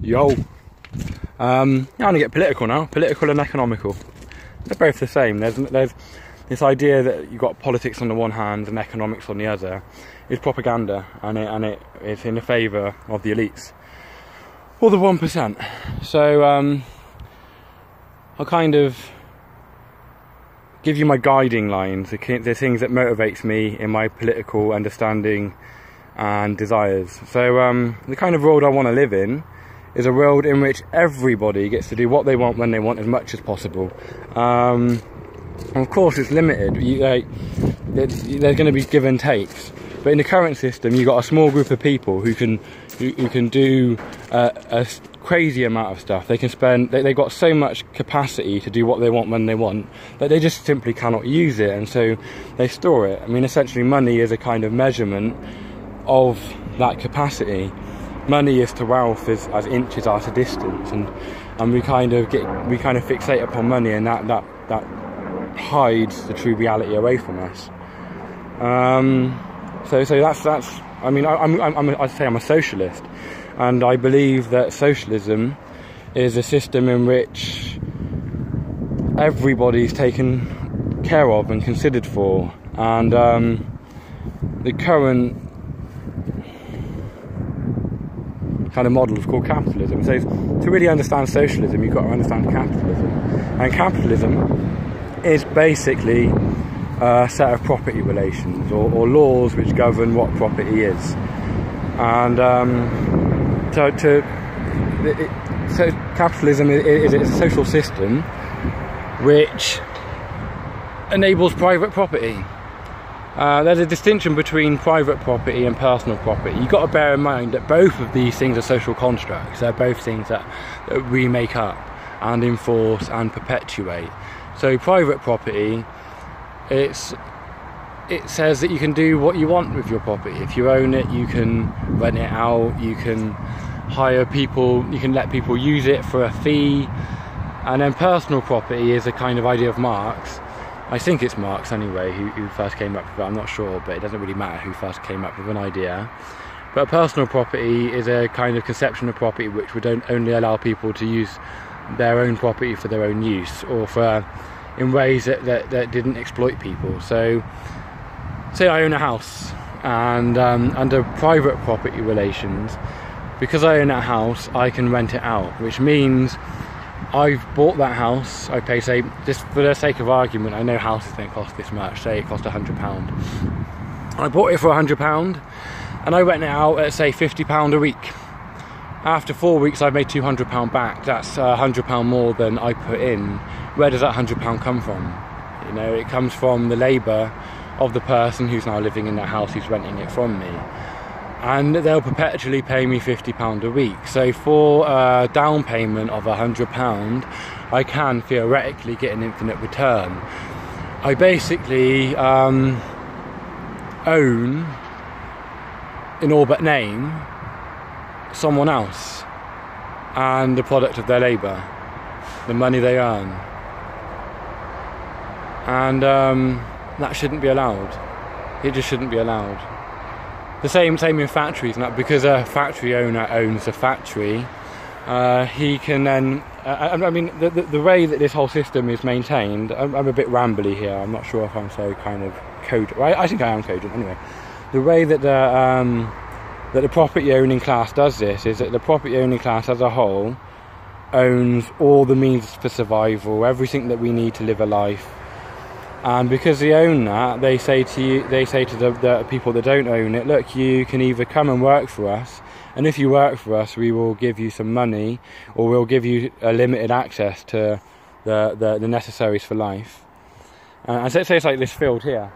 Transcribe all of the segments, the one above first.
Yo. I'm going to get political now. Political and economical. They're both the same. There's this idea that you've got politics on the one hand and economics on the other. It's propaganda, and it's in the favour of the elites or the 1%. So I'll kind of give you my guiding lines, the things that motivates me in my political understanding and desires. So the kind of world I want to live in is a world in which everybody gets to do what they want when they want, as much as possible. Of course it's limited. There's going to be give and takes, but in the current system you've got a small group of people who can do a crazy amount of stuff. They can spend, they've got so much capacity to do what they want when they want that they just simply cannot use it, and so they store it. I mean, essentially money is a kind of measurement of that capacity. Money is to wealth as inches are to distance, and we kind of fixate upon money, and that hides the true reality away from us. So that's. I mean, I'd say I'm a socialist, and I believe that socialism is a system in which everybody's taken care of and considered for, and the current kind of model is called capitalism. So to really understand socialism, you've got to understand capitalism, and capitalism is basically a set of property relations or laws which govern what property is. And so capitalism is a social system which enables private property. There's a distinction between private property and personal property. You've got to bear in mind that both of these things are social constructs. They're both things that we make up and enforce and perpetuate. So private property, it says that you can do what you want with your property. If you own it, you can rent it out, you can hire people, you can let people use it for a fee. And then personal property is a kind of idea of Marx. I think it's Marx anyway who first came up with it. I'm not sure, but it doesn't really matter who first came up with an idea. But personal property is a kind of conception of property which would only allow people to use their own property for their own use, or in ways that didn't exploit people. So say I own a house, and under private property relations, because I own that house, I can rent it out, which means I've bought that house. I pay, say, just for the sake of argument, I know houses don't cost this much, say it cost £100. I bought it for £100 and I rent it out at, say, £50 a week. After 4 weeks I've made £200 back. That's £100 more than I put in. Where does that £100 come from? You know, it comes from the labour of the person who's now living in that house who's renting it from me. And they'll perpetually pay me £50 a week. So for a down payment of £100, I can theoretically get an infinite return. I basically own, in all but name, someone else and the product of their labour, the money they earn. And that shouldn't be allowed. It just shouldn't be allowed. The same in factories. Now, because a factory owner owns a factory, he can then. I mean, the way that this whole system is maintained. I'm a bit rambly here. I'm not sure if I'm so kind of cogent. Well, I think I am cogent anyway. The way that the property owning class does this is that the property owning class as a whole owns all the means for survival, everything that we need to live a life. And because they own that, they say to the people that don't own it, look, you can either come and work for us, and if you work for us, we will give you some money, or we'll give you a limited access to the necessaries for life. And say it's like this field here.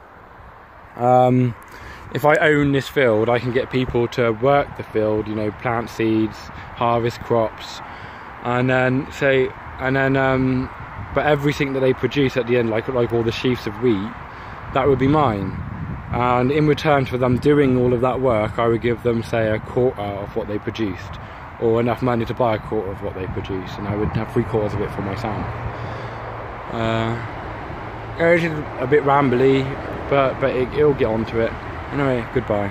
If I own this field, I can get people to work the field, you know, plant seeds, harvest crops, and then but everything that they produce at the end, like all the sheaves of wheat, that would be mine. And in return for them doing all of that work, I would give them, say, a quarter of what they produced, or enough money to buy a quarter of what they produce, and I would have 3/4 of it for myself. It's a bit rambly, but it'll get onto it. Anyway, goodbye.